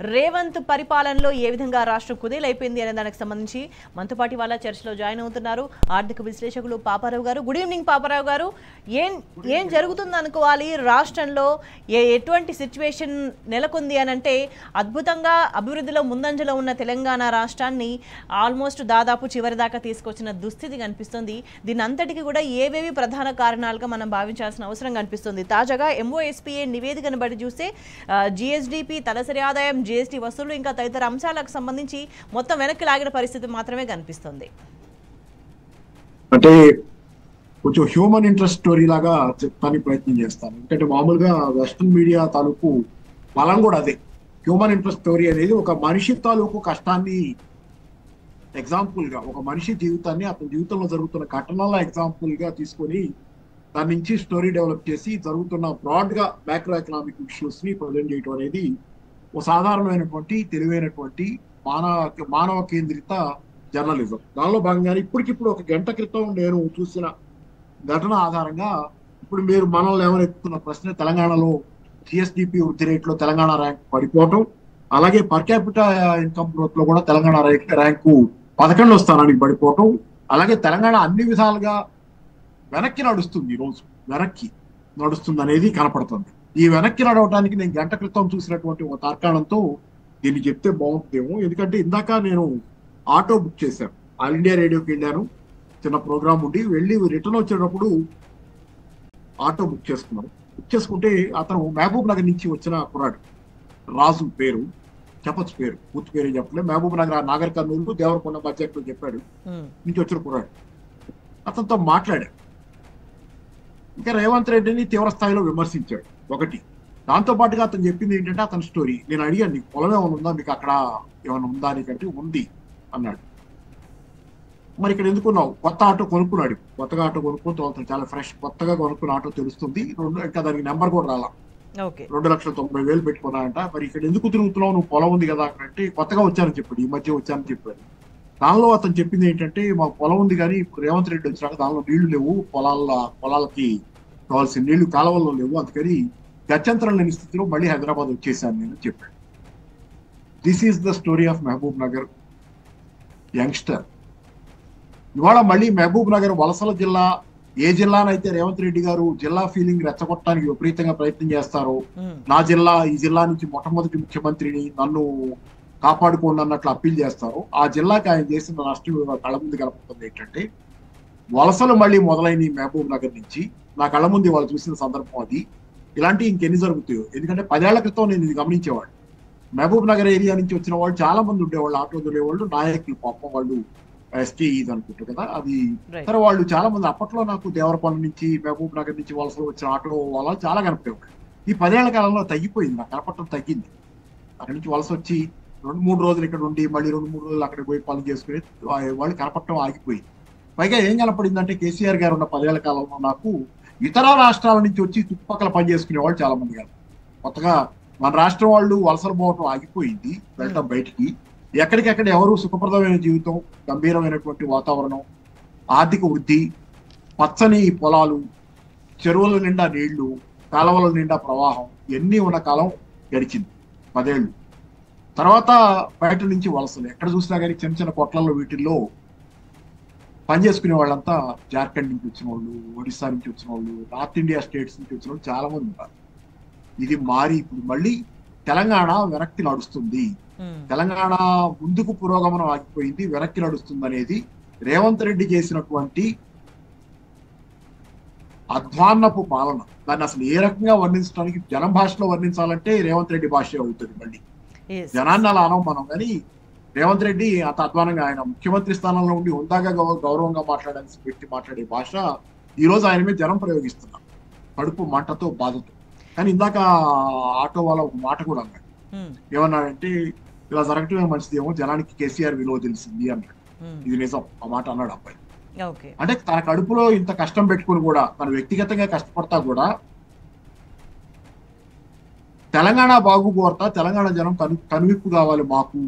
రేవంత్ పరిపాలనలో ఏ విధంగా రాష్ట్రం కుదేలైపోయింది అనే దానికి సంబంధించి మనతో పాటు వాళ్ళ చర్చలో జాయిన్ అవుతున్నారు ఆర్థిక విశ్లేషకులు పాపారావు గారు. గుడ్ ఈవినింగ్ పాపారావు గారు. ఏం జరుగుతుంది అనుకోవాలి రాష్ట్రంలో? ఎటువంటి సిచ్యువేషన్ నెలకొంది అని అంటే, అద్భుతంగా అభివృద్ధిలో ముందంజలో ఉన్న తెలంగాణ రాష్ట్రాన్ని ఆల్మోస్ట్ దాదాపు చివరి దాకా తీసుకొచ్చిన దుస్థితి కనిపిస్తుంది. దీని అంతటికి కూడా ఏవేవి ప్రధాన కారణాలుగా మనం భావించాల్సిన అవసరం కనిపిస్తుంది? తాజాగా MOSPA నివేదికను బట్టి చూస్తే GSDP, తలసరి ఆదాయం, GST వసూలు ఇంకా తదితర అంశాలకు సంబంధించి మొత్తం వెనక్కి లాగిన పరిస్థితి మాత్రమే కనిపిస్తుంది. అంటే కొంచెం హ్యూమన్ ఇంట్రెస్ట్ స్టోరీ లాగా చెప్తానికి ప్రయత్నం చేస్తాను. ఎందుకంటే మామూలుగా వెస్ట్రన్ మీడియా తాలూకు బలం కూడా అదే. హ్యూమన్ ఇంట్రెస్ట్ స్టోరీ అనేది ఒక మనిషి తాలూకు కష్టాన్ని ఎగ్జాంపుల్ గా, ఒక మనిషి జీవితాన్ని అతని జీవితంలో జరుగుతున్న ఘటనల ఎగ్జాంపుల్ గా తీసుకొని దాని నుంచి స్టోరీ డెవలప్ చేసి జరుగుతున్న బ్రాడ్ గా మ్యాక్రో ఎకనామిక్ ఇష్యూస్ ని ప్రజెంట్ చేయడం అనేది ఒక సాధారణమైనటువంటి తెలివైనటువంటి మానవ కేంద్రిత జర్నలిజం. దానిలో భాగంగానే ఇప్పటికిప్పుడు ఒక గంట క్రితం నేను చూసిన ఘటన ఆధారంగా ఇప్పుడు మీరు మనల్ని ఎవరెత్తుతున్న ప్రశ్న, తెలంగాణలో GSDP వృద్ధి రేట్లో తెలంగాణ ర్యాంక్ పడిపోవటం, అలాగే పర్ క్యాపిటల్ ఇన్కమ్ గ్రోత్ లో కూడా తెలంగాణ ర్యాంకు 11వ స్థానానికి పడిపోవటం, అలాగే తెలంగాణ అన్ని విధాలుగా వెనక్కి నడుస్తుంది. ఈరోజు వెనక్కి నడుస్తుంది అనేది కనపడుతుంది. ఈ వెనక్కి నడవడానికి నేను గంట క్రితం చూసినటువంటి ఒక తార్కాణంతో దీన్ని చెప్తే బాగుంటుందేమో. ఎందుకంటే ఇందాక నేను ఆటో బుక్ చేశాను, ఆల్ ఇండియా రేడియోకి వెళ్ళాను, చిన్న ప్రోగ్రామ్ ఉండి వెళ్ళి రిటర్న్ వచ్చేటప్పుడు ఆటో బుక్ చేసుకున్నాను. బుక్ చేసుకుంటే అతను మహబూబ్ నగర్ నుంచి వచ్చిన కుర్రాడు, రాజు పేరు చెప్పచ్చు, పేరు పూర్తి పేరు చెప్పలేదు, మహబూబ్ నగర్ నాగర్ కర్నూలు దేవరకొండ బడ్జెట్ చెప్పాడు నుంచి వచ్చిన కుర్రాడు. అతనితో మాట్లాడాడు. ఇంకా రేవంత్ రెడ్డిని తీవ్ర స్థాయిలో విమర్శించాడు ఒకటి. దాంతో పాటుగా అతను చెప్పింది ఏంటంటే అతని స్టోరీ. నేను అడిగాను, నీకు పొలం ఏమైనా ఉందా, మీకు అక్కడ ఏమైనా ఉందా నీకంటే ఉంది అన్నాడు. మరి ఇక్కడ ఎందుకున్నావు? కొత్త ఆటో కొనుక్కున్నాడు, కొత్తగా ఆటో కొనుక్కుని తోలుతాడు, చాలా ఫ్రెష్ కొత్తగా కొనుక్కున్న ఆటో తెలుస్తుంది. ఇంకా దానికి నెంబర్ కూడా రాలా, 2,90,000 పెట్టుకున్నాడంట. మరి ఇక్కడ ఎందుకు తిరుగుతున్నావు, నువ్వు పొలం ఉంది కదా అంటే కొత్తగా వచ్చానని చెప్పాడు, ఈ మధ్య వచ్చానని చెప్పాడు. దానిలో అతను చెప్పింది ఏంటంటే, మాకు పొలం ఉంది కానీ ఇప్పుడు రేవంత్ రెడ్డి వచ్చినాక దానిలో నీళ్లు లేవు, పొలాలకి కావాల్సిన నీళ్లు కాలువల్లో లేవు, అందుకని గత్యంతరం లేని స్థితిలో మళ్ళీ హైదరాబాద్ వచ్చేసాను నేను చెప్పాడు. This is the story of Mahabubnagar youngster. ఇవాళ మళ్ళీ మహబూబ్ నగర్ వలసల జిల్లా, ఏ జిల్లానైతే రేవంత్ రెడ్డి గారు జిల్లా ఫీలింగ్ రెచ్చగొట్టడానికి విపరీతంగా ప్రయత్నం చేస్తారో, నా జిల్లా, ఈ జిల్లా నుంచి మొట్టమొదటి ముఖ్యమంత్రిని, నన్ను కాపాడుకోండి అన్నట్లు అప్పీల్ చేస్తారు, ఆ జిల్లాకి ఆయన చేసిన నష్టం కళ్ళ ముందు కనపడుతుంది. ఏంటంటే వలసలు మళ్ళీ మొదలైన మహబూబ్ నగర్ నుంచి నా కళ్ళ ముందు వాళ్ళు చూసిన సందర్భం అది. ఇలాంటి ఇంకెన్ని జరుగుతాయో. ఎందుకంటే 10 ఏళ్ల క్రితం నేను ఇది గమనించేవాడు. మహబూబ్ నగర్ ఏరియా నుంచి వచ్చిన వాళ్ళు చాలా మంది ఉండేవాళ్ళు, ఆటో తోలేవాళ్ళు, నాయకులు, పాపం వాళ్ళు SKEs అనుకుంటారు కదా, అది. సరే, వాళ్ళు చాలా మంది అప్పట్లో నాకు దేవరకొండ నుంచి మహబూబ్ నగర్ నుంచి వలసలు వచ్చిన ఆటో వాళ్ళు చాలా కనపడేవాళ్ళు. ఈ 10 ఏళ్ల కాలంలో తగ్గిపోయింది, నాకు కనపడటం తగ్గింది. అక్కడి నుంచి వలస వచ్చి 2-3 రోజులు ఇక్కడ ఉండి మళ్ళీ 2-3 రోజులు అక్కడికి పోయి పనులు చేసుకుని వాళ్ళు కనపడటం ఆగిపోయింది. పైగా ఏం కనపడిందంటే, KCR గారు ఉన్న 10 ఏళ్ల కాలంలో నాకు ఇతర రాష్ట్రాల నుంచి వచ్చి చుట్టుపక్కల పని చేసుకునే వాళ్ళు చాలా మంది కాదు. కొత్తగా మన రాష్ట్రం వాళ్ళు వలసలు పోవటం ఆగిపోయింది, వెళ్ళటం బయటికి. ఎక్కడికెక్కడ ఎవరు సుఖప్రదమైన జీవితం, గంభీరమైనటువంటి వాతావరణం, ఆర్థిక వృద్ధి, పచ్చని పొలాలు, చెరువుల నిండా నీళ్లు, కాలువల నిండా ప్రవాహం, ఎన్ని ఉన్న కాలం గడిచింది 10 ఏళ్ళు. తర్వాత బయట నుంచి వలసలు ఎక్కడ చూసినా కానీ చిన్న చిన్న కొట్లలో వీటిల్లో పనిచేసుకునే వాళ్ళంతా జార్ఖండ్ నుంచి వచ్చిన వాళ్ళు, ఒడిశా నుంచి వచ్చిన వాళ్ళు, నార్త్ ఇండియా స్టేట్స్ నుంచి వచ్చిన వాళ్ళు చాలా మంది ఉంటారు. ఇది మారి ఇప్పుడు మళ్ళీ తెలంగాణ వెనక్కి నడుస్తుంది. తెలంగాణ ముందుకు పురోగమనం ఆగిపోయింది, వెనక్కి నడుస్తుంది అనేది రేవంత్ రెడ్డి చేసినటువంటి అధ్వాన్నపు పాలన. దాన్ని అసలు ఏ రకంగా వర్ణించడానికి, జనం భాషలో వర్ణించాలంటే రేవంత్ రెడ్డి భాష అవుతుంది. మళ్ళీ జనాన్ని అలా అనం మనం, కానీ రేవంత్ రెడ్డి అంత అధ్వానంగా, ఆయన ముఖ్యమంత్రి స్థానంలో ఉండి హుందాగా గౌరవంగా మాట్లాడే భాష ఈ రోజు ఆయన మీద జనం ప్రయోగిస్తున్నారు, కడుపు మంటతో, బాధతో. కానీ ఇందాక ఆటో వాళ్ళ ఒక మాట కూడా అన్నాడు, ఏమన్నాడంటే, ఇలా జరగటమే మంచిదేమో, జనానికి KCR విలువ తెలిసింది అన్నాడు. ఇది నిజం, ఆ మాట అన్నాడు అబ్బాయి. అంటే తన కడుపులో ఇంత కష్టం పెట్టుకుని కూడా, తను వ్యక్తిగతంగా కష్టపడతా కూడా తెలంగాణ బాగు కోరతా, తెలంగాణ జనం కనువిప్పు కావాలి మాకు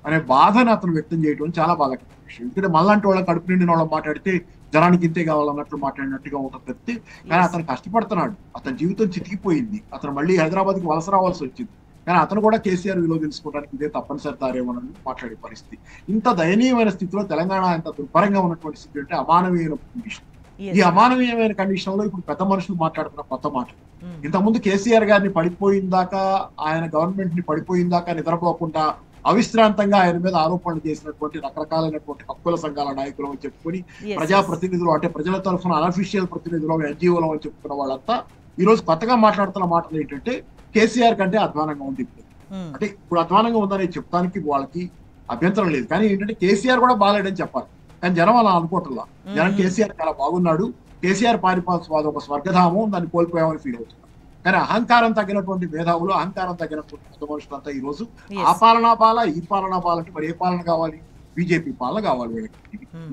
అనే బాధని అతను వ్యక్తం చేయడం చాలా బాధాకరమైన విషయం. ఎందుకంటే మళ్ళంటి వాళ్ళ కడుపు నిండిన వాళ్ళ మాట్లాడితే జనానికి ఇంతే కావాలన్నట్లు మాట్లాడినట్టుగా ఉంటుంది తప్పితే, కానీ అతను కష్టపడుతున్నాడు, అతని జీవితం చితికిపోయింది, అతను మళ్ళీ హైదరాబాద్కి వలస రావాల్సి వచ్చింది. కానీ అతను కూడా కేసీఆర్ విలువ తెలుసుకోవడానికి ఇదే తప్పనిసరి దారేమోనని మాట్లాడే పరిస్థితి. ఇంత దయనీయమైన స్థితిలో తెలంగాణ ఎంత దుర్భరంగా ఉన్నటువంటి స్థితి అంటే అమానవీయమైన కండిషన్. ఈ అమానవీయమైన కండిషన్ లో ఇప్పుడు పెద్ద మనుషులు మాట్లాడుతున్న కొత్త మాట. ఇంతకుముందు కేసీఆర్ గారిని పడిపోయిందాకా, ఆయన గవర్నమెంట్ ని పడిపోయిందాకా నిద్రపోకుండా అవిశ్రాంతంగా ఆయన మీద ఆరోపణలు చేసినటువంటి రకరకాలైనటువంటి హక్కుల సంఘాల నాయకులు అని చెప్పుకొని, ప్రజాప్రతినిధులు అంటే ప్రజల తరఫున అనఫిషియల్ ప్రతినిధులు, ఎన్జిఓలు అని చెప్పుకున్న వాళ్ళంతా ఈ రోజు కొత్తగా మాట్లాడుతున్న మాటలు ఏంటంటే కేసీఆర్ కంటే అధ్వానంగా ఉంది ఇప్పుడు. అంటే ఇప్పుడు అధ్వానంగా ఉందని చెప్తానికి వాళ్ళకి అభ్యంతరం లేదు, కానీ ఏంటంటే కేసీఆర్ కూడా బాగాలేడని చెప్పాలి. కానీ జనం అలా అనుకోవట్లా. జనం కేసీఆర్ చాలా బాగున్నాడు, కేసీఆర్ పారిపాల్సిన ఒక స్వర్గధామం, దాన్ని కోల్పోయామని ఫీల్ అవుతున్నారు. కానీ అహంకారం తగ్గినటువంటి మేధావులు, అహంకారం తగ్గినటువంటి పెద్ద మనుషులంతా ఈ రోజు ఆ పాలనా బాల, ఈ పాలనా బాల అంటే మరి ఏ పాలన కావాలి? బీజేపీ పాలన కావాలి వీళ్ళకి.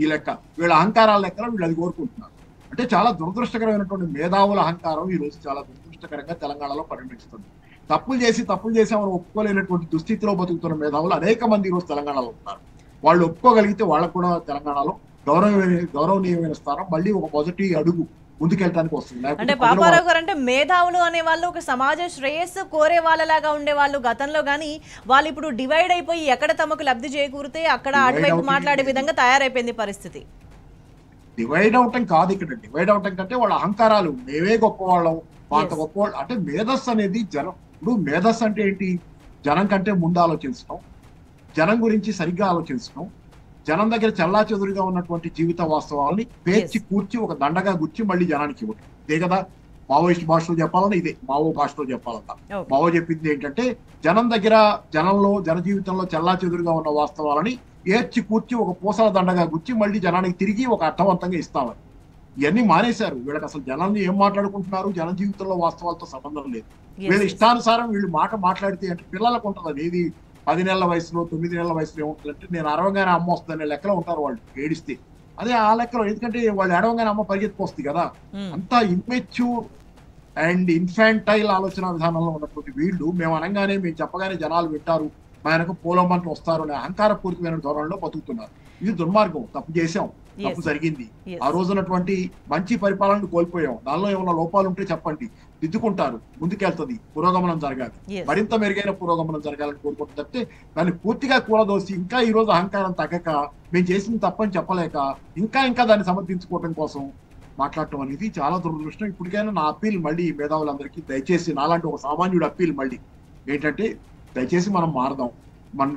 ఈ లెక్క వీళ్ళ అహంకారాల లెక్కలో వీళ్ళు అది కోరుకుంటున్నారు. అంటే చాలా దురదృష్టకరమైనటువంటి మేధావుల అహంకారం ఈ రోజు చాలా దురదృష్టకరంగా తెలంగాణలో పరిణమిస్తుంది. తప్పులు చేసామని ఒప్పుకోలేనటువంటి దుస్థితిలో బతుకుతున్న మేధావులు అనేక మంది ఈ రోజు తెలంగాణలో ఉన్నారు. వాళ్ళు ఒప్పుకోగలిగితే వాళ్ళకు కూడా తెలంగాణలో గౌరవనీయమైన స్థానం, మళ్ళీ ఒక మొదటి అడుగు ముందుకెళ్ళడానికి వస్తుంది. అంటే పాపారావు గారు అంటే మేధావులు అనే వాళ్ళు ఒక సమాజ శ్రేయస్సు కోరే వాళ్ళలాగా ఉండే వాళ్ళు గతంలో, కానీ వాళ్ళు ఇప్పుడు డివైడ్ అయిపోయి ఎక్కడ తమకు లబ్ధి చేకూరితే అక్కడ అటువైపు మాట్లాడే విధంగా తయారైపోయింది పరిస్థితి. డివైడ్ అవటం కాదు ఇక్కడ. డివైడ్ అవటం కంటే వాళ్ళ అహంకారాలు, మేమే గొప్పవాళ్ళం, వాళ్ళ గొప్పవాళ్ళు అంటే మేధస్సు అనేది జనం. ఇప్పుడు మేధస్సు అంటే ఏంటి? జనం కంటే ముందు ఆలోచించడం, జనం గురించి సరిగ్గా ఆలోచించడం, జనం దగ్గర చల్లా చెదురుగా ఉన్నటువంటి జీవిత వాస్తవాలని పేర్చి కూర్చి ఒక దండగా గుర్చి మళ్ళీ జనానికి ఇవ్వటం. ఇదే కదా మావోయిస్ట్ భాషలో చెప్పాలన్నా, ఇదే మావో భాషలో చెప్పాలన్నా. మావో చెప్పింది ఏంటంటే జనం దగ్గర, జన జీవితంలో చల్లా చెదురుగా ఉన్న వాస్తవాలని ఏర్చి కూర్చి ఒక పూసల దండగా గుచ్చి మళ్ళీ జనానికి తిరిగి ఒక అర్థవంతంగా ఇస్తామని. ఇవన్నీ మానేశారు. వీళ్ళకి అసలు జనాన్ని ఏం మాట్లాడుకుంటున్నారు, జన జీవితంలో వాస్తవాలతో సంబంధం లేదు. వీళ్ళ ఇష్టానుసారం వీళ్ళు మాట్లాడితే అంటే పిల్లలకు ఉంటుంది. ఏది 10 నెలల వయసులో 9 నెలల వయసులో ఏముంటుందంటే నేను అరవగానే అమ్మ వస్తుందనే లెక్కలో ఉంటారు వాళ్ళు ఏడిస్తే. అదే ఆ లెక్కలో, ఎందుకంటే వాళ్ళు ఏడవగానే అమ్మ పరిగెత్తుకొస్తుంది కదా. అంతా ఇమ్మెచ్యూర్ అండ్ ఇన్ఫాంటైల్ ఆలోచన విధానంలో ఉన్నటువంటి వీళ్ళు మేము అనగానే, మేము చెప్పగానే జనాలు వింటారు, ఆయనకు పోలమంటూ వస్తారు అనే అహంకారపూరితమైన ధోరణిలో బతుకుతున్నారు. ఇది దుర్మార్గం. తప్పు చేశాం, తప్పు జరిగింది. ఆ రోజునటువంటి మంచి పరిపాలనను కోల్పోయాం. దానిలో ఏమైనా లోపాలు ఉంటే చెప్పండి, దిద్దుకుంటారు, ముందుకెళ్తుంది, పురోగమనం జరగాలి, మరింత మెరుగైన పురోగమనం జరగాలని కోరుకుంటుంటే దాన్ని పూర్తిగా కూలదోసి ఇంకా ఈ రోజు అహంకారం తగ్గక, మేము చేసింది తప్పని చెప్పలేక ఇంకా దాన్ని సమర్థించుకోవడం కోసం మాట్లాడటం అనేది చాలా దురదృష్టం. ఇప్పటికైనా నా అప్పీల్ మళ్ళీ మేధావులందరికీ, దయచేసి నాలాంటి ఒక సామాన్యుడు అప్పీల్ మళ్ళీ ఏంటంటే, దయచేసి మనం మారదాం. మనం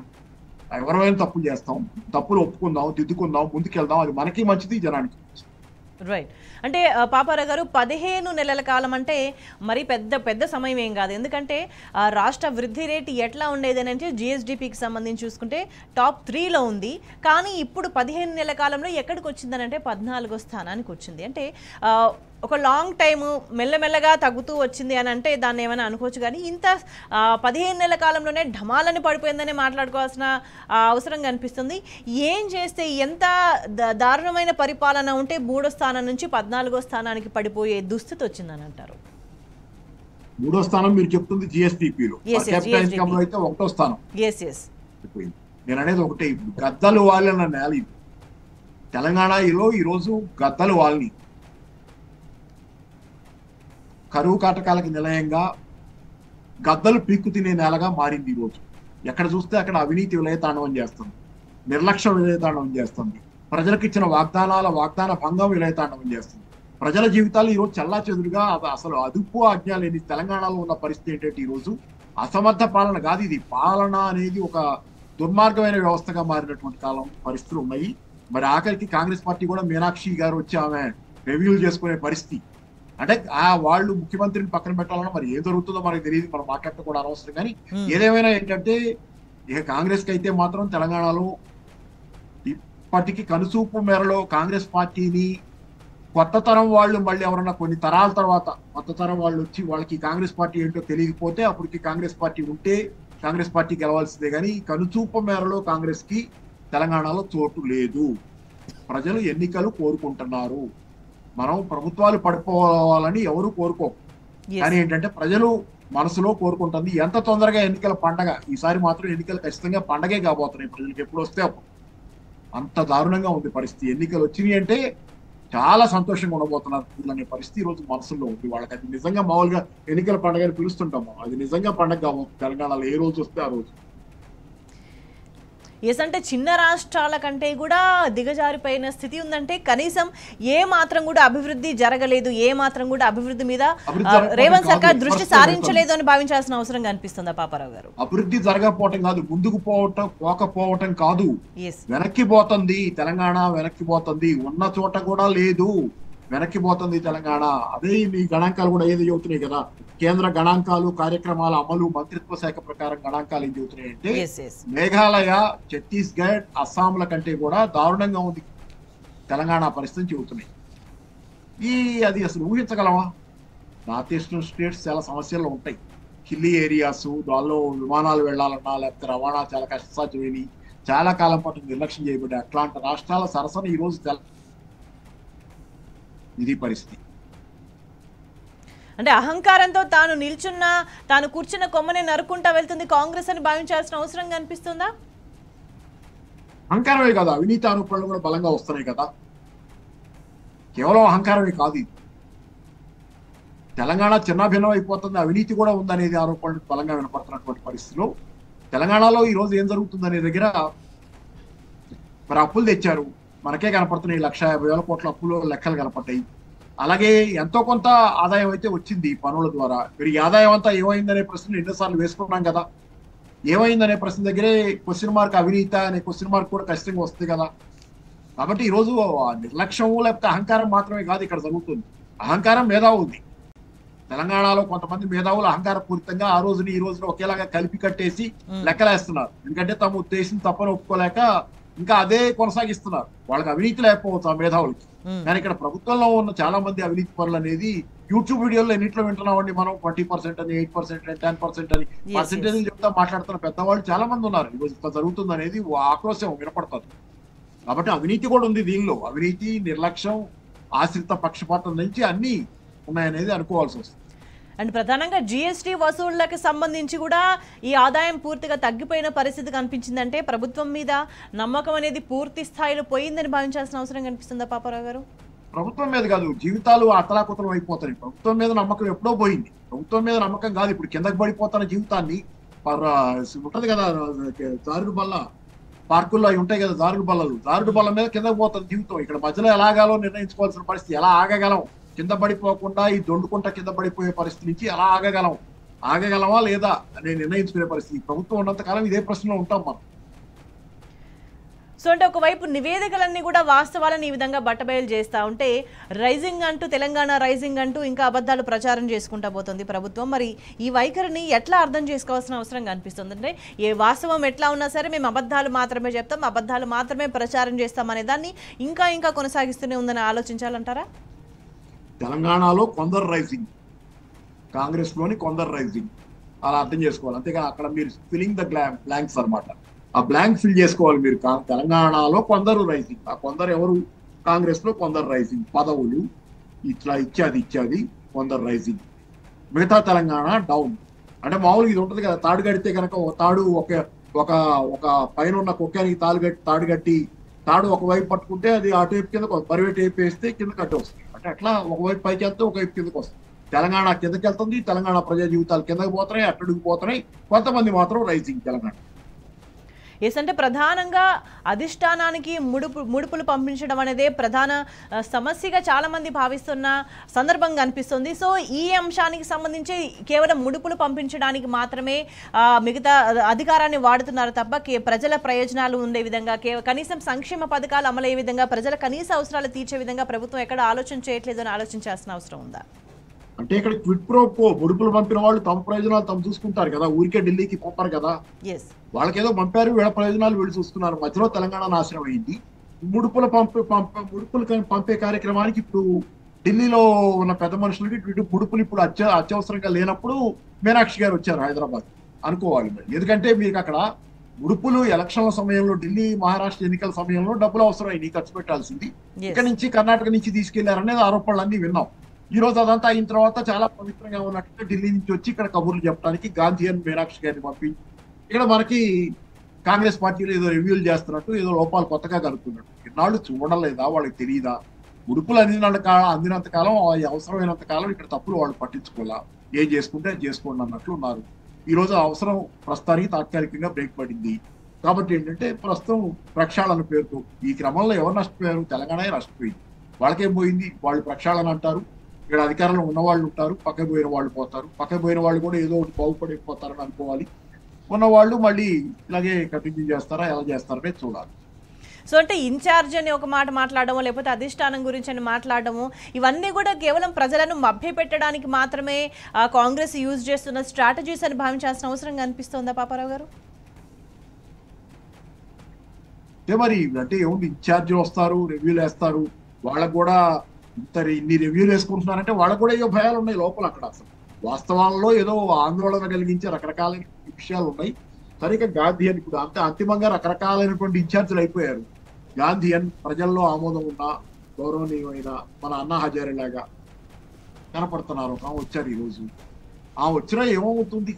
ఎవరైనా తప్పులు చేస్తాం, తప్పులు ఒప్పుకుందాం, దిద్దుకుందాం, ముందుకెళ్దాం. అది మనకి మంచిది, జనానికి. రైట్. అంటే పాపారావు గారు 15 నెలల కాలం అంటే మరి పెద్ద సమయం ఏం కాదు. ఎందుకంటే రాష్ట్ర వృద్ధి రేటు ఎట్లా ఉండేది అని అంటే జిఎస్డిపికి సంబంధించి చూసుకుంటే టాప్ 3లో ఉంది. కానీ ఇప్పుడు 15 నెలల కాలంలో ఎక్కడికి వచ్చిందని అంటే 14వ స్థానానికి వచ్చింది. అంటే ఒక లాంగ్ టైము మెల్లమెల్లగా తగ్గుతూ వచ్చింది అని అంటే దాన్ని ఏమైనా అనుకోవచ్చు. కానీ ఇంత 15 నెలల కాలంలోనే ఢమాలని పడిపోయిందని మాట్లాడుకోవాల్సిన అవసరం కనిపిస్తుంది. ఏం చేస్తే, ఎంత దారుణమైన పరిపాలన ఉంటే 3వ స్థానం నుంచి 14వ స్థానానికి పడిపోయే దుస్థితి వచ్చిందని అంటారు? 3వ స్థానం మీరు చెప్తుంది జిఎస్డిపిలో అయితే 1వ స్థానం. నేను అనేది ఒకటే, ఇప్పుడు గద్దలు వాళ్ళన్న నేల ఇది. తెలంగాణలో ఈరోజు గద్దలు వాళ్ళని కరువు కాటకాలకి నిలయంగా గద్దలు పీక్కు తినే నేలగా మారింది ఈరోజు. ఎక్కడ చూస్తే అక్కడ అవినీతి విలయతాండవం చేస్తుంది, నిర్లక్ష్యం విలయతాండవం చేస్తుంది, ప్రజలకు ఇచ్చిన వాగ్దాన భంగం విలయతాండవం చేస్తుంది. ప్రజల జీవితాలు ఈరోజు చల్లా చెదురుగా, అసలు అదుపు ఆజ్ఞ లేని తెలంగాణలో ఉన్న పరిస్థితి ఏంటంటే ఈరోజు అసమర్థ పాలన కాదు, ఇది పాలన అనేది ఒక దుర్మార్గమైన వ్యవస్థగా మారినటువంటి పరిస్థితులు ఉన్నాయి. మరి ఆఖరికి కాంగ్రెస్ పార్టీ కూడా మీనాక్షి గారు వచ్చి ఆమె రివ్యూలు చేసుకునే పరిస్థితి. అంటే వాళ్ళు ముఖ్యమంత్రిని పక్కన పెట్టాలన్నా మరి ఏం జరుగుతుందో మనకు తెలియదు, మనం మాట్లాడటం కూడా అనవసరం. కానీ ఏదేమైనా ఏంటంటే ఇక కాంగ్రెస్ కి అయితే మాత్రం తెలంగాణలో ఇప్పటికీ కనుసూపు మేరలో కాంగ్రెస్ పార్టీని కొత్త తరం వాళ్ళు మళ్ళీ ఎవరన్నా కొన్ని తరాల తర్వాత కొత్త తరం వాళ్ళు వచ్చి వాళ్ళకి కాంగ్రెస్ పార్టీ ఏంటో తెలియకపోతే అప్పటికి కాంగ్రెస్ పార్టీ ఉంటే కాంగ్రెస్ పార్టీ గెలవాల్సిందే. కానీ కనుచూపు మేరలో కాంగ్రెస్ కి తెలంగాణలో చోటు లేదు. ప్రజలు ఎన్నికలు కోరుకుంటున్నారు. మనం ప్రభుత్వాలు పడిపోవాలని ఎవరు కోరుకో, కానీ ఏంటంటే ప్రజలు మనసులో కోరుకుంటుంది ఎంత తొందరగా ఎన్నికల పండగ. ఈసారి మాత్రం ఎన్నికలు ఖచ్చితంగా పండగే కాబోతున్నాయి. ప్రజలకు ఎప్పుడు వస్తే అప్పుడు. అంత దారుణంగా ఉంది పరిస్థితి. ఎన్నికలు వచ్చినాయి అంటే చాలా సంతోషంగా ఉండబోతున్నారు అనే పరిస్థితి ఈ రోజు మనసులో ఉంది వాళ్ళకి. అది నిజంగా మామూలుగా ఎన్నికల పండుగని పిలుస్తుంటాము, అది నిజంగా పండగ కావచ్చు తెలంగాణలో ఏ రోజు వస్తే ఆ రోజు. ఎస్, అంటే చిన్న రాష్ట్రాల కంటే కూడా దిగజారిపోయిన స్థితి ఉందంటే కనీసం ఏ మాత్రం కూడా అభివృద్ధి జరగలేదు, ఏ మాత్రం కూడా అభివృద్ధి మీద రేవంత్ సర్కార్ దృష్టి సారించలేదు అని భావించాల్సిన అవసరం కనిపిస్తుందా పాపారావు గారు? అభివృద్ధి జరగకపోవటం కాదు, ముందుకు పోకపోవటం కాదు, ఎస్, వెనక్కి పోతుంది తెలంగాణ, వెనక్కి పోతుంది, ఉన్న చోట కూడా లేదు, వెనక్కి పోతుంది తెలంగాణ. అదే మీ గణాంకాలు కూడా ఏది చెబుతున్నాయి కదా, కేంద్ర గణాంకాలు కార్యక్రమాల అమలు మంత్రిత్వ శాఖ ప్రకారం గణాంకాలు ఏం చెబుతున్నాయి అంటే మేఘాలయ, ఛత్తీస్గఢ్, అస్సాంల కంటే కూడా దారుణంగా ఉంది తెలంగాణ పరిస్థితిని చెబుతున్నాయి. అది అసలు ఊహించగలమా? నార్త్ ఈస్టర్న్ స్టేట్స్ చాలా సమస్యలు ఉంటాయి, హిల్లీ ఏరియాస్, దానిలో విమానాలు వెళ్లాలన్నా లేకపోతే రవాణా చాలా కష్టసాధ్యమని చాలా కాలం పాటు నిర్లక్ష్యం చేయబడ్డాయి. అట్లాంటి రాష్ట్రాల సరసన ఈ రోజు ఇది పరిస్థితి. అంటే అహంకారంతో తాను నిల్చున్న, తాను కూర్చున్న కొమ్మనే నరుకుంటా వెళ్తుంది కాంగ్రెస్ అని భావించాల్సిన అవసరం కనిపిస్తుందా? అహంకారమే కాదు, అవినీతి ఆరోపణలు కూడా బలంగా వస్తున్నాయి కదా, కేవలం అహంకారమే కాదు. తెలంగాణ చిన్నాభిన్నం అయిపోతుంది, అవినీతి కూడా ఉందనేది ఆరోపణలు బలంగా వినపడుతున్నటువంటి పరిస్థితిలో తెలంగాణలో ఈ రోజు ఏం జరుగుతుందనే దగ్గర మరి అప్పులు తెచ్చారు, మనకే కనపడుతున్నాయి 1,50,000 కోట్ల అప్పులు లెక్కలు కనపడ్డాయి. అలాగే ఎంతో కొంత ఆదాయం అయితే వచ్చింది పనుల ద్వారా. మీరు ఈ ఆదాయం అంతా ఏమైందనే ప్రశ్న ఎన్నోసార్లు వేసుకున్నాం కదా, ఏమైందనే ప్రశ్న దగ్గరే క్వశ్చన్ మార్క్ అవినీత అనే క్వశ్చన్ మార్క్ కూడా ఖచ్చితంగా వస్తుంది కదా. కాబట్టి ఈ రోజు నిర్లక్ష్యం లేకపోతే అహంకారం మాత్రమే కాదు ఇక్కడ జరుగుతుంది, అహంకారం మేధావులది. తెలంగాణలో కొంతమంది మేధావులు అహంకార పూరితంగా ఆ రోజుని ఈ రోజున ఒకేలాగా కలిపి కట్టేసి లెక్కలేస్తున్నారు. ఎందుకంటే తమ ఉద్దేశం తప్పని ఒప్పుకోలేక ఇంకా అదే కొనసాగిస్తున్నారు. వాళ్ళకి అవినీతి లేకపోవచ్చు ఆ మేధావులకి, కానీ ఇక్కడ ప్రభుత్వంలో ఉన్న చాలా మంది అవినీతి పనులు అనేది యూట్యూబ్ వీడియోలో ఎన్నిట్లో వింటున్నామండి మనం, 20% అని, 8% అని, 10% అని పర్సెంటేజ్ చెప్తా మాట్లాడుతున్న పెద్దవాళ్ళు చాలా మంది ఉన్నారు. ఈరోజు ఇట్లా జరుగుతుంది అనేది ఆక్రోశం వినపడుతుంది. కాబట్టి అవినీతి కూడా ఉంది దీనిలో, అవినీతి, నిర్లక్ష్యం, ఆశ్రిత పక్షపాతం నుంచి అన్ని ఉన్నాయనేది అనుకోవాల్సి వస్తుంది. అండ్ ప్రధానంగా జిఎస్టీ వసూళ్లకు సంబంధించి కూడా ఈ ఆదాయం పూర్తిగా తగ్గిపోయిన పరిస్థితి కనిపించిందంటే ప్రభుత్వం మీద నమ్మకం అనేది పూర్తి స్థాయిలో పోయిందని భావించాల్సిన అవసరం కనిపిస్తుందా పాపారావు గారు? ప్రభుత్వం మీద కాదు, జీవితాలు అతలాకుతలం అయిపోతాయి. ప్రభుత్వం మీద నమ్మకం ఎప్పుడో పోయింది, ప్రభుత్వం మీద నమ్మకం కాదు ఇప్పుడు కిందకి పడిపోతున్న జీవితాన్ని. ఉంటది కదా జారుడు బల్ల, పార్కుల్లో అవి ఉంటాయి కదా జారుడు బల్ల మీద కిందకి పోతుంది జీవితం. ఇక్కడ మధ్యలో ఎలాగాలో నిర్ణయించుకోవాల్సిన పరిస్థితి, ఎలా ఆగగలం, కింద పడిపోకుండా ఈ దొండుకుంటా కింద పడిపోయే పరిస్థితి నుంచి ఎలా ఆగగలమా లేదా అని నిర్ణయించుకునే పరిస్థితి. ప్రభుత్వం ఉన్నంత కాలం ఇదే ప్రశ్నలో ఉంటాం మనం. సో అంటే ఒకవైపు నివేదికలన్నీ కూడా వాస్తవాలను ఈ విధంగా బట్టబయలు చేస్తూ ఉంటే రైజింగ్ అంటూ, తెలంగాణ రైజింగ్ అంటూ ఇంకా అబద్ధాలు ప్రచారం చేసుకుంటా పోతుంది ప్రభుత్వం. మరి ఈ వైఖరిని ఎట్లా అర్థం చేసుకోవాల్సిన అవసరం కనిపిస్తుంది? అంటే ఏ వాస్తవం ఎట్లా ఉన్నా సరే మేము అబద్ధాలు మాత్రమే చెప్తాం, అబద్ధాలు మాత్రమే ప్రచారం చేస్తాం అనే దాన్ని ఇంకా కొనసాగిస్తూనే ఉందని ఆలోచించాలంటారా? తెలంగాణలో కొందరు రైజింగ్, కాంగ్రెస్ లోని కొందరు రైజింగ్, అలా అర్థం చేసుకోవాలి. అంతేగాని అక్కడ మీరు ఫిల్లింగ్ ద బ్లాంక్స్ అనమాట, ఆ బ్లాంక్ ఫిల్ చేసుకోవాలి మీరు. తెలంగాణలో కొందరు రైజింగ్, ఆ కొందరు ఎవరు? కాంగ్రెస్ లో కొందరు రైజింగ్, పదవులు ఇట్లా ఇచ్చాది కొందరు రైజింగ్. మిగతా తెలంగాణ డౌన్. అంటే మామూలుగా ఇది ఉంటుంది కదా, తాడు కడితే కనుక తాడు ఒక పైన ఉన్న కుక్కానికి తాడు కట్టి తాడు ఒకవైపు పట్టుకుంటే అది అటువైపు కింద పరివైపు వైపు వేస్తే కింద కట్టి వస్తుంది. అంటే అట్లా ఒకవైపు పైకి వెళ్తే ఒకవైపు కిందకి వస్తుంది. తెలంగాణ కిందకి వెళ్తుంది, తెలంగాణ ప్రజా జీవితాలు కిందకి పోతున్నాయి, అట్టుడికి పోతున్నాయి, కొంతమంది మాత్రం రైజింగ్ తెలంగాణ. ఎస్, అంటే ప్రధానంగా అధిష్టానానికి ముడుపులు పంపించడం అనేదే ప్రధాన సమస్యగా చాలా మంది భావిస్తున్న సందర్భంగా అనిపిస్తుంది. సో ఈ అంశానికి సంబంధించి కేవలం ముడుపులు పంపించడానికి మాత్రమే మిగతా అధికారాన్ని వాడుతున్నారు తప్ప ప్రజల ప్రయోజనాలు ఉండే విధంగా, కనీసం సంక్షేమ పథకాలు అమలయ్యే విధంగా, ప్రజల కనీస అవసరాలు తీర్చే విధంగా ప్రభుత్వం ఎక్కడ ఆలోచన చేయట్లేదు అని ఆలోచించాల్సిన అవసరం ఉందా? అంటే ఇక్కడ క్విడ్ ప్రో కో, ముడుపులు పంపిన వాళ్ళు తమ ప్రయోజనాలు తమ చూసుకుంటారు కదా, ఊరికే ఢిల్లీకి పంపారు కదా. వాళ్ళకేదో పంపారు, వీళ్ళ ప్రయోజనాలు వీళ్ళు చూసుకున్నారు. మధ్యలో తెలంగాణ నాశనం అయింది. ముడుపులు పంపే కార్యక్రమానికి ఇప్పుడు ఢిల్లీలో ఉన్న పెద్ద మనుషులకి ముడుపులు ఇప్పుడు అత్యవసరంగా లేనప్పుడు మీనాక్షి గారు వచ్చారు హైదరాబాద్ అనుకోవాలి. ఎందుకంటే మీకు అక్కడ ముడుపులు ఎలక్షన్ల సమయంలో, ఢిల్లీ మహారాష్ట్ర ఎన్నికల సమయంలో డబ్బులు అవసరమైంది, ఖర్చు పెట్టాల్సింది. ఇక్కడ నుంచి కర్ణాటక నుంచి తీసుకెళ్లారనేది ఆరోపణలు అన్ని విన్నాం. ఈ రోజు అదంతా అయిన తర్వాత చాలా పవిత్రంగా ఉన్నట్టుగా ఢిల్లీ నుంచి వచ్చి ఇక్కడ కబుర్లు చెప్పడానికి గాంధీయన్ మీనాక్షి గారిని పంపించి ఇక్కడ మనకి కాంగ్రెస్ పార్టీలో ఏదో రివ్యూలు చేస్తున్నట్టు, ఏదో లోపాలు కొత్తగా కలుపుతున్నట్టు. ఇన్నాళ్ళు చూడలేదా, వాళ్ళకి తెలియదా? ఉడుపులు అందినంత కాలం అవసరమైనంత కాలం ఇక్కడ తప్పులు వాళ్ళు పట్టించుకోవాలా, ఏం చేసుకుంటే అది చేసుకోండి అన్నట్లు ఉన్నారు. ఈ రోజు అవసరం ప్రస్తుతానికి తాత్కాలికంగా బ్రేక్ పడింది. కాబట్టి ఏంటంటే ప్రస్తుతం ప్రక్షాళన పేరుతో ఈ క్రమంలో ఎవరు నష్టపోయారు? తెలంగాణ నష్టపోయింది. వాళ్ళకేం పోయింది? వాళ్ళు ప్రక్షాళన అంటారు, ఇక్కడ అధికారంలో ఉన్న వాళ్ళు ఉంటారు, పక్కకు పోయిన వాళ్ళు పోతారు. పక్కకు పోయిన వాళ్ళు కూడా ఏదో ఒకటి బాగుపడిపోతారని అనుకోవాలి. ఉన్నవాళ్ళు మళ్ళీ ఇలాగే కంటిన్యూ చేస్తారా, ఎలా చేస్తారనే చూడాలి. సో అంటే ఇన్ఛార్జ్ అని ఒక మాట మాట్లాడము, లేకపోతే అధిష్టానం గురించి అని మాట్లాడము, ఇవన్నీ కూడా కేవలం ప్రజలను మభ్యపెట్టడానికి మాత్రమే కాంగ్రెస్ యూజ్ చేస్తున్న స్ట్రాటజీస్ అని భావించాల్సిన అవసరం కనిపిస్తోందా పాపారావు గారు? అంటే మరి అంటే ఏముంది, ఇన్ఛార్జీలు వస్తారు, రివ్యూలు వేస్తారు, వాళ్ళకు కూడా ఇన్ని రివ్యూలు వేసుకుంటున్నారంటే వాళ్ళకు కూడా ఏదో భయాలు ఉన్నాయి లోపల. అక్కడ అసలు వాస్తవాల్లో ఏదో ఆందోళన కలిగించే రకరకాలైన విషయాలు ఉన్నాయి. సరిగ్గా గాంధీయన్ ఇప్పుడు అంతిమంగా రకరకాలైనటువంటి ఇన్ఛార్జీలు అయిపోయారు. గాంధీయన్ ప్రజల్లో ఆమోదం ఉన్న గౌరవనీయమైన మన అన్నా హజారే లాగా కనపడుతున్నారు. వచ్చారు ఈ రోజు. వచ్చినా ఏమవుతుంది?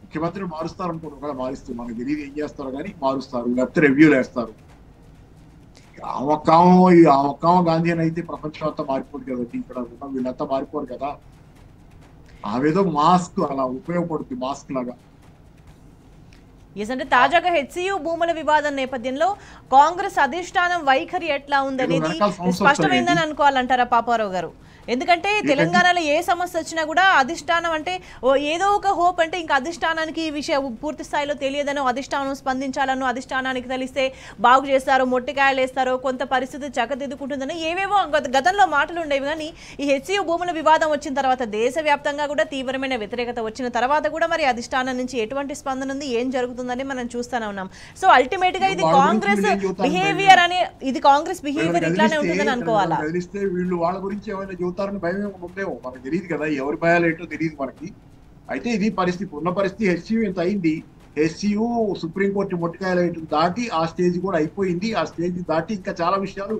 ముఖ్యమంత్రిని మారుస్తారు అనుకోండి, ఒకవేళ మారుస్తారు, మనకు తెలియదు ఏం చేస్తారో కానీ మారుస్తారు, లేకపోతే రివ్యూలు వేస్తారు. ఆ ఒక్కామో గాంధీయన్ అయితే ప్రపంచం అంతా మారిపోదు కదండి, ఇక్కడ ఉన్న వీళ్ళంతా మారిపోరు కదా. ఆవేదో మాస్క్ అలా ఉపయోగపడుతుంది, మాస్క్ లాగా. అంటే తాజాగా హెచ్సియు భూముల వివాదం నేపథ్యంలో కాంగ్రెస్ అధిష్టానం వైఖరి ఎట్లా ఉందనేది స్పష్టమైందని అనుకోవాలంటారా పాపారావు గారు? ఎందుకంటే తెలంగాణలో ఏ సమస్య వచ్చినా కూడా అధిష్టానం అంటే ఏదో ఒక హోప్, అంటే ఇంకా అధిష్టానానికి ఈ విషయం పూర్తి స్థాయిలో తెలియదనో, అధిష్టానం స్పందించాలనో, అధిష్టానానికి తెలిస్తే బాగు చేస్తారో, మొట్టికాయలు వేస్తారో, కొంత పరిస్థితి చక్కదిద్దుకుంటుందని ఏవేవో గతంలో మాటలు ఉండేవి. కానీ ఈ హెచ్సియు భూముల వివాదం వచ్చిన తర్వాత దేశవ్యాప్తంగా కూడా తీవ్రమైన వ్యతిరేకత వచ్చిన తర్వాత కూడా మరి అధిష్టానం నుంచి ఎటువంటి స్పందన ఉంది, ఏం జరుగుతుందని మనం చూస్తూనే ఉన్నాం. సో అల్టిమేట్ గా ఇది కాంగ్రెస్ బిహేవియర్ అని, ఇది కాంగ్రెస్ బిహేవియర్ ఇట్లానే ఉంటుందని అనుకోవాలా? వీళ్ళు వాళ్ళ గురించి ఏమైనా చెబుతారని భయం ఉందేమో, మనకు తెలియదు కదా, ఎవరి భయాలు ఏంటో తెలియదు మనకి. అయితే ఇది పరిస్థితి, ఉన్న పరిస్థితి. హెచ్సియు ఎంత అయింది, హెచ్సియు సుప్రీంకోర్టు మొట్టికాయలు వేయటం దాటి ఆ స్టేజ్ కూడా అయిపోయింది. ఆ స్టేజ్ దాటి ఇంకా చాలా విషయాలు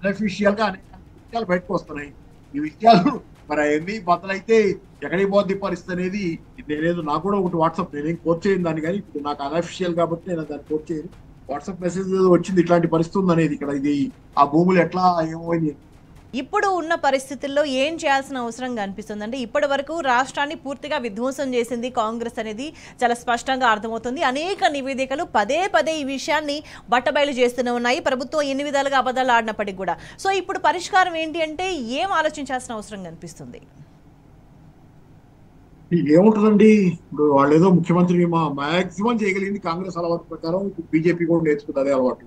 అనఫిషియల్ గా అనేక విషయాలు బయటకు వస్తున్నాయి. ఈ విషయాలు మరి అవన్నీ బద్దలైతే ఎక్కడికి పోద్ది పరిస్థితి అనేది నేనేదో, నాకు కూడా ఒకటి వాట్సాప్, నేనేం కోట్ చేయను దాన్ని, కానీ ఇప్పుడు నాకు అనఫిషియల్ కాబట్టి నేను దాన్ని కోట్ చేయను. వాట్సాప్ మెసేజ్ వచ్చింది ఇట్లాంటి పరిస్థితి ఉంది అనేది. ఇక్కడ ఇది ఆ భూములు ఎట్లా ఏమైంది ఇప్పుడు ఉన్న పరిస్థితుల్లో ఏం చేయాల్సిన అవసరం కనిపిస్తుంది? అంటే ఇప్పటి వరకు రాష్ట్రాన్ని పూర్తిగా విధ్వంసం చేసింది కాంగ్రెస్ అనేది చాలా స్పష్టంగా అర్థమవుతుంది. అనేక నివేదికలు పదే పదే ఈ విషయాన్ని బట్టబయలు చేస్తూనే ఉన్నాయి. ప్రభుత్వం ఎన్ని విధాలుగా అబద్ధాలు ఆడినప్పటికీ కూడా. సో ఇప్పుడు పరిష్కారం ఏంటి అంటే ఏం ఆలోచించాల్సిన అవసరం కనిపిస్తుంది? ఏముంటుందండి, ఇప్పుడు వాళ్ళు ఏదో ముఖ్యమంత్రి మాక్సిమం చేయగలిగింది కాంగ్రెస్ అలవాటు ప్రకారం బీజేపీ కూడా నేర్చుకుంటుంది అదే అలవాటు.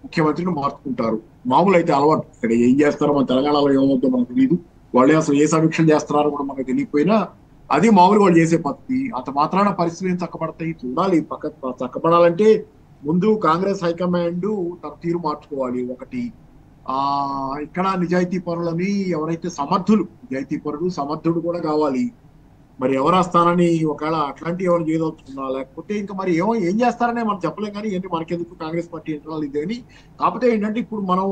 ముఖ్యమంత్రిని మార్చుకుంటారు, మామూలు అయితే అలవాటు. ఇక్కడ ఏం చేస్తారో మన తెలంగాణలో ఏమవుతుందో మనకు తెలియదు. వాళ్ళే అసలు ఏ సమీక్షలు చేస్తున్నారో కూడా మనకు తెలియకపోయినా అది మామూలు వాళ్ళు చేసే పద్ధతి. అంత మాత్రాన పరిస్థితులు ఏం చక్కబడతాయి చూడాలి. చక్కబడాలంటే ముందు కాంగ్రెస్ హైకమాండ్ తన తీరు మార్చుకోవాలి. ఒకటి ఇక్కడ నిజాయితీ పరులని ఎవరైతే నిజాయితీ పరుడు సమర్థుడు కూడా కావాలి. మరి ఎవరు వస్తానని ఒకవేళ అట్లాంటి ఎవరు చేయదలుచుకున్నా, లేకపోతే ఇంకా మరి ఏం చేస్తారనే మనం చెప్పలేం. కానీ ఏంటి మనకెందుకు కాంగ్రెస్ పార్టీ ఇంటర్నల్ ఇది అని. కాకపోతే ఏంటంటే ఇప్పుడు మనం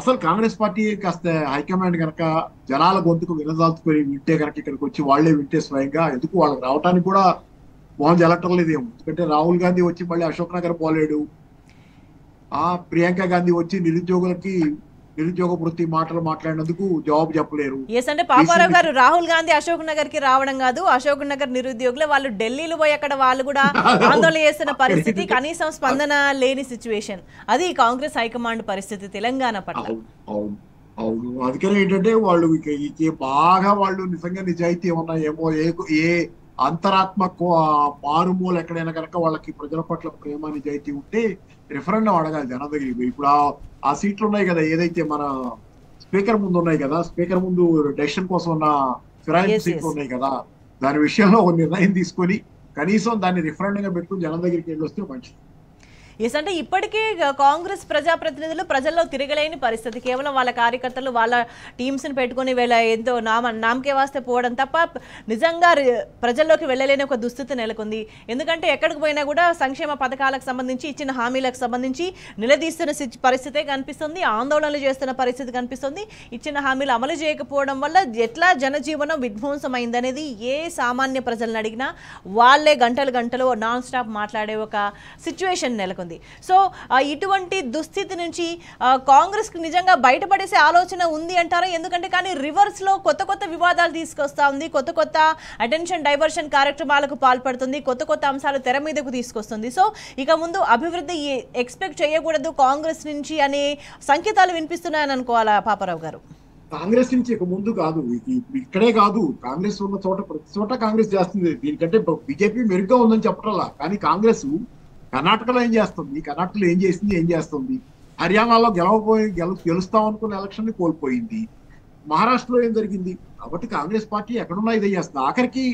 అసలు కాంగ్రెస్ పార్టీ కాస్త హైకమాండ్ కనుక జనాల గొంతుకు వినదాల్చుకొని వింటే కనుక ఇక్కడికి వచ్చి వాళ్లే వింటే స్వయంగా, ఎందుకు వాళ్ళకి రావడానికి కూడా మొహం జలటం లేదేమో. ఎందుకంటే రాహుల్ గాంధీ వచ్చి మళ్ళీ అశోక్ నగర్ పోలేడు, ప్రియాంక గాంధీ వచ్చి నిరుద్యోగ వృత్తి మాటలు మాట్లాడినందుకు జవాబు చెప్పలేరు. అంటే పాపారావు గారు, రాహుల్ గాంధీ అశోక్ నగర్ కి రావడం కాదు, అశోక్ నగర్ నిరుద్యోగులు వాళ్ళు ఢిల్లీలో పోయి అక్కడ వాళ్ళు కూడా ఆందోళన చేస్తున్న పరిస్థితి, కనీసం స్పందన లేని సిచ్యువేషన్. అది కాంగ్రెస్ హైకమాండ్ పరిస్థితి తెలంగాణ పట్ల. అవును, అందుకని ఏంటంటే వాళ్ళు బాగా వాళ్ళు నిజంగా నిజాయితీ ఏమన్నా ఏమో, ఏ అంతరాత్మక మారుమూల ఎక్కడైనా కనుక వాళ్ళకి ప్రజల పట్ల ప్రేమ నిజాయితీ ఉంటే రిఫరెండం అడగాలి జనం దగ్గరికి. ఇప్పుడు ఆ సీట్లు ఉన్నాయి కదా, ఏదైతే మన స్పీకర్ ముందు ఉన్నాయి కదా, స్పీకర్ ముందు డెసిషన్ కోసం ఉన్న ఫిరాయింపు సీట్లు ఉన్నాయి కదా, దాని విషయంలో ఒక నిర్ణయం తీసుకొని కనీసం దాన్ని రిఫరెండంగా పెట్టుకుని జనం దగ్గరికి వెళ్ళి వస్తే మంచిది. అంటే ఇప్పటికే కాంగ్రెస్ ప్రజాప్రతినిధులు ప్రజల్లో తిరగలేని పరిస్థితి. కేవలం వాళ్ళ కార్యకర్తలు వాళ్ళ టీమ్స్ని పెట్టుకుని వీళ్ళ ఎంతో నామకే వాస్తే పోవడం తప్ప నిజంగా ప్రజల్లోకి వెళ్ళలేని ఒక దుస్థితి నెలకొంది. ఎందుకంటే ఎక్కడికి పోయినా కూడా సంక్షేమ పథకాలకు సంబంధించి, ఇచ్చిన హామీలకు సంబంధించి నిలదీస్తున్న పరిస్థితే కనిపిస్తుంది, ఆందోళనలు చేస్తున్న పరిస్థితి కనిపిస్తుంది. ఇచ్చిన హామీలు అమలు చేయకపోవడం వల్ల ఎట్లా జనజీవనం విధ్వంసమైందనేది ఏ సామాన్య ప్రజలను అడిగినా వాళ్ళే గంటలు నాన్ స్టాప్ మాట్లాడే ఒక సిచ్యువేషన్ నెలకొంది. కనిపిస్తోంది. సో ఇటువంటి దుస్థితి నుంచి కాంగ్రెస్ కి నిజంగా బయటపడేసే ఆలోచన ఉంది అంటారా? ఎందుకంటే కానీ రివర్స్ లో కొత్త కొత్త వివాదాలు తీసుకొస్తా ఉంది, కొత్త కొత్త అటెన్షన్ డైవర్షన్ కార్యక్రమాలకు పాల్పడుతుంది, కొత్త కొత్త అంశాలు తెర మీదకు తీసుకొస్తుంది. సో ఇక ముందు అభివృద్ధి ఎక్స్పెక్ట్ చేయకూడదు కాంగ్రెస్ నుంచి అనే సంకేతాలు వినిపిస్తున్నాయని అనుకోవాలా పాపారావు గారు? కాంగ్రెస్ నుంచి ఇక ముందు కాదు, ఇక్కడే కాదు, కాంగ్రెస్ ఉన్న చోట ప్రతి చోట కాంగ్రెస్ చేస్తుంది. దీనికంటే బీజేపీ మెరుగ్గా ఉందని చెప్పటంలా. కానీ కాంగ్రెస్ కర్ణాటకలో ఏం చేస్తుంది, కర్ణాటకలో ఏం చేసింది, ఏం చేస్తుంది, హర్యానాలో గెలుస్తాం అనుకున్న ఎలక్షన్ ని కోల్పోయింది, మహారాష్ట్రలో ఏం జరిగింది. కాబట్టి కాంగ్రెస్ పార్టీ ఎక్కడున్నా ఇదే చేస్తుంది. ఆఖరికి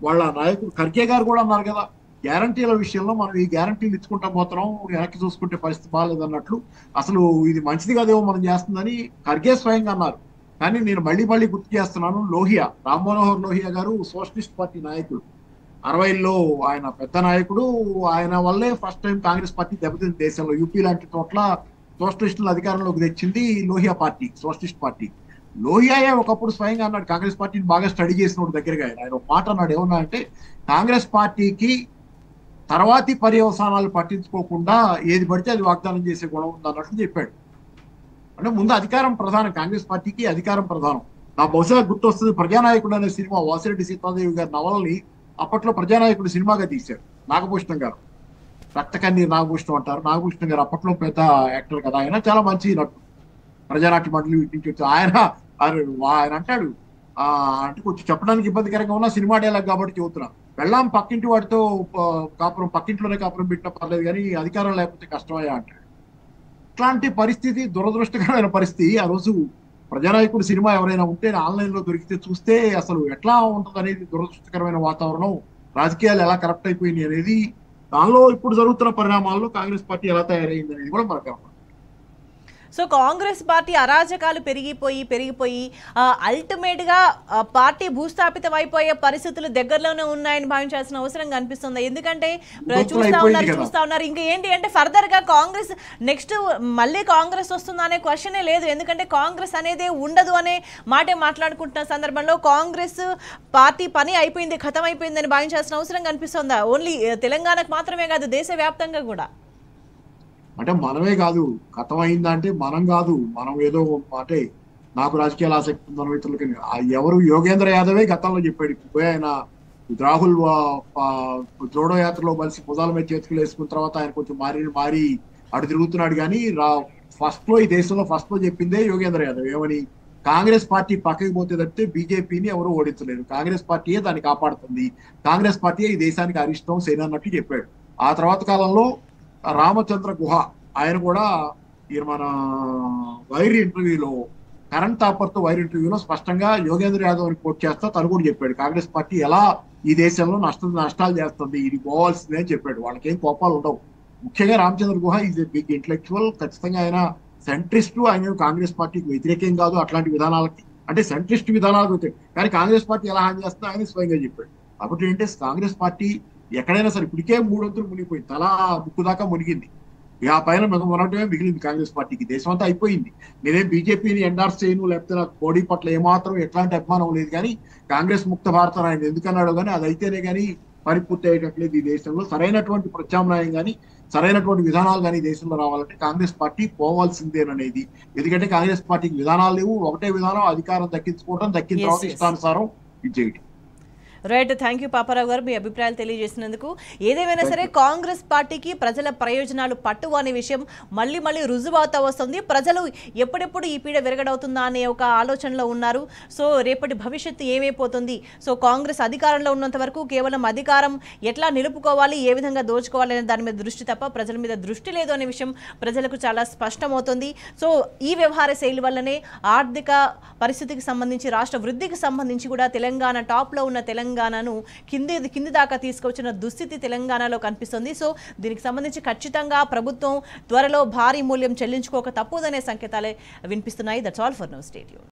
వాళ్ళ నాయకుడు ఖర్గే గారు కూడా అన్నారు కదా, గ్యారంటీల విషయంలో మనం ఈ గ్యారంటీలు ఇచ్చుకుంటా పోతున్నాం, వెనక్కి చూసుకుంటే పరిస్థితి బాగాలేదన్నట్లు, అసలు ఇది మంచిది కాదేమో మనం చేస్తుందని ఖర్గే స్వయంగా అన్నారు. కానీ నేను మళ్ళీ గుర్తు చేస్తున్నాను, లోహియా, రామ్ మనోహర్ లోహియా గారు సోషలిస్ట్ పార్టీ నాయకుడు, 60లో ఆయన పెద్ద నాయకుడు. ఆయన వల్లే ఫస్ట్ టైం కాంగ్రెస్ పార్టీ దెబ్బతింది దేశంలో. యూపీ లాంటి చోట్ల సోషలిస్టులు అధికారంలోకి తెచ్చింది లోహియా పార్టీ, సోషలిస్ట్ పార్టీ. లోహియాయే ఒకప్పుడు స్వయంగా అన్నాడు, కాంగ్రెస్ పార్టీని బాగా స్టడీ చేసినప్పుడు దగ్గరగా ఆయన ఒక మాట అన్నాడు. ఏమన్నా అంటే, కాంగ్రెస్ పార్టీకి తర్వాతి పర్యవసానాలు పట్టించుకోకుండా ఏది పడితే అది వాగ్దానం చేసే గుణం ఉంది అన్నట్లు చెప్పాడు. అంటే ముందు అధికారం ప్రధానం, కాంగ్రెస్ పార్టీకి అధికారం ప్రధానం. నా బహుశా గుర్తొస్తుంది, ప్రజానాయకుడు అనే సినిమా, వాసిరెడ్డి సీతాదేవి గారి నవలని అప్పట్లో ప్రజానాయకుడు సినిమాగా తీశారు నాగభూషణం గారు. రక్తకన్నీరు నాగభూషణం అంటారు. నాగభూషణం గారు అప్పట్లో పెద్ద యాక్టర్ కదా, ఆయన చాలా మంచి నటు, ప్రజానాట్య మండలి నుంచి వచ్చి ఆయన అంటాడు, అంటే కొంచెం చెప్పడానికి ఇబ్బందికరంగా ఉన్న సినిమా డైలాగ్ కాబట్టి చెబుతున్నా, వెళ్ళాం పక్కింటి వాడితో కాపురం, పక్కింట్లోనే కాపురం పెట్టినా పర్లేదు కానీ అధికారం లేకపోతే కష్టమయ్యా అంటాడు. ఇట్లాంటి పరిస్థితి, దురదృష్టకరమైన పరిస్థితి. ఆ రోజు ప్రజానాయకుడు సినిమా ఎవరైనా ఉంటే ఆన్లైన్ లో దొరికితే చూస్తే అసలు ఎట్లా ఉంటుంది అనేది, దురదృష్టకరమైన వాతావరణం, రాజకీయాలు ఎలా కరప్ట్ అయిపోయినాయి అనేది, దానిలో ఇప్పుడు జరుగుతున్న పరిణామాల్లో కాంగ్రెస్ పార్టీ ఎలా తయారైంది అనేది కూడా మనకు. సో కాంగ్రెస్ పార్టీ అరాజకాలు పెరిగిపోయి అల్టిమేట్ గా పార్టీ భూస్థాపితం అయిపోయే పరిస్థితులు దగ్గరలోనే ఉన్నాయని భావించాల్సిన అవసరం కనిపిస్తుంది. ఎందుకంటే చూస్తా ఉన్నారు ఇంకా ఏంటి అంటే ఫర్దర్ గా కాంగ్రెస్ నెక్స్ట్ మళ్ళీ కాంగ్రెస్ వస్తుందా అనే క్వశ్చనే లేదు. ఎందుకంటే కాంగ్రెస్ అనేది ఉండదు అనే మాటే మాట్లాడుకుంటున్న సందర్భంలో కాంగ్రెస్ పార్టీ పని అయిపోయింది, ఖతం అయిపోయింది అని భావించాల్సిన అవసరం కనిపిస్తుందా? ఓన్లీ తెలంగాణకు మాత్రమే కాదు, దేశవ్యాప్తంగా కూడా. అంటే మనమే కాదు, గతమైందా అంటే మనం కాదు, మనం ఏదో అంటే నాకు రాజకీయాల ఆసక్తి ఉందన్న ఇతరులకి ఎవరు, యోగేంద్ర యాదవే గతంలో చెప్పాడు. ఇప్పుడు ఆయన రాహుల్ జోడో యాత్రలో కలిసి భుజాల మీద చేతులు వేసుకున్న తర్వాత ఆయన కొంచెం మారి అటు తిరుగుతున్నాడు. కానీ ఈ దేశంలో ఫస్ట్ లో చెప్పిందే యోగేంద్ర యాదవ్. ఏమని, కాంగ్రెస్ పార్టీ పక్కకి పోతే తప్పితే బీజేపీని ఎవరు ఓడించలేరు, కాంగ్రెస్ పార్టీయే దాన్ని కాపాడుతుంది, కాంగ్రెస్ పార్టీయే ఈ దేశానికి అరిష్టం సేన అన్నట్టు చెప్పాడు. ఆ తర్వాత కాలంలో రామచంద్ర గుహ ఆయన కూడా మన వైర్ ఇంటర్వ్యూలో, కరణ్ థాపర్ తో వైర్ ఇంటర్వ్యూలో స్పష్టంగా యోగేంద్ర యాదవ్ ని కోట్ చేస్తా తను కూడా చెప్పాడు, కాంగ్రెస్ పార్టీ ఎలా ఈ దేశంలో నష్టాలు చేస్తుంది, ఇది పోవాల్సిందే అని చెప్పాడు. వాళ్ళకేం కోపాలు ఉండవు. ముఖ్యంగా రామచంద్ర గుహ ఈజ్ ఎ బిగ్ ఇంటలెక్చువల్, ఖచ్చితంగా ఆయన సెంట్రిస్టు, ఆయన కాంగ్రెస్ పార్టీకి వ్యతిరేకం కాదు. అట్లాంటి విధానాలకి అంటే సెంట్రిస్ట్ విధానాలకు వ్యతిరేకం, కానీ కాంగ్రెస్ పార్టీ ఎలా హాని చేస్తుందో ఆయన స్వయంగా చెప్పాడు. కాబట్టి ఏంటంటే కాంగ్రెస్ పార్టీ ఎక్కడైనా సరే ఇప్పటికే 3 వంతులు మునిగిపోయింది, తలా ముక్కు దాకా మునిగింది. ఆ పైన మొన్నటమే మిగిలింది కాంగ్రెస్ పార్టీకి. దేశం అంతా అయిపోయింది. నేనేం బీజేపీని ఎండార్స్ చేయను, లేకపోతే నాకు మోడీ పట్ల ఏమాత్రం ఎట్లాంటి అభిమానం లేదు. కానీ కాంగ్రెస్ ముక్త భారతం ఆయన ఎందుకన్నాడు కానీ అది అయితేనే కానీ పరిపూర్తి అయ్యేటట్లేదు. ఈ దేశంలో సరైనటువంటి ప్రత్యామ్నాయం కానీ సరైనటువంటి విధానాలు కానీ దేశంలో రావాలంటే కాంగ్రెస్ పార్టీ పోవాల్సిందేననేది. ఎందుకంటే కాంగ్రెస్ పార్టీకి విధానాలు లేవు, ఒకటే విధానం, అధికారం దక్కించుకోవడం, దక్కిన తర్వాత ఇష్టానుసారం ఇది చేయడం. రైట్, థ్యాంక్ యూ పాపారావు గారు మీ అభిప్రాయాలు తెలియజేసినందుకు. ఏదేమైనా సరే కాంగ్రెస్ పార్టీకి ప్రజల ప్రయోజనాలు పట్టు అనే విషయం మళ్ళీ రుజువవుతా వస్తుంది. ప్రజలు ఎప్పుడెప్పుడు ఈ పీడ విరగడవుతుందా అనే ఒక ఆలోచనలో ఉన్నారు. సో రేపటి భవిష్యత్తు ఏమైపోతుంది, సో కాంగ్రెస్ అధికారంలో ఉన్నంత వరకు కేవలం అధికారం ఎట్లా నిలుపుకోవాలి, ఏ విధంగా దోచుకోవాలి అనే దాని మీద దృష్టి తప్ప ప్రజల మీద దృష్టి లేదు అనే విషయం ప్రజలకు చాలా స్పష్టమవుతుంది. సో ఈ వ్యవహార శైలి వల్లనే ఆర్థిక పరిస్థితికి సంబంధించి, రాష్ట్ర వృద్ధికి సంబంధించి కూడా తెలంగాణ టాప్లో ఉన్న తెలంగాణను కింది దాకా తీసుకొచ్చిన దుస్థితి తెలంగాణలో కనిపిస్తుంది. సో దీనికి సంబంధించి ఖచ్చితంగా ప్రభుత్వం త్వరలో భారీ మూల్యం చెల్లించుకోక తప్పదనే సంకేతాలే వినిపిస్తున్నాయి. That's all for now. Stay tuned.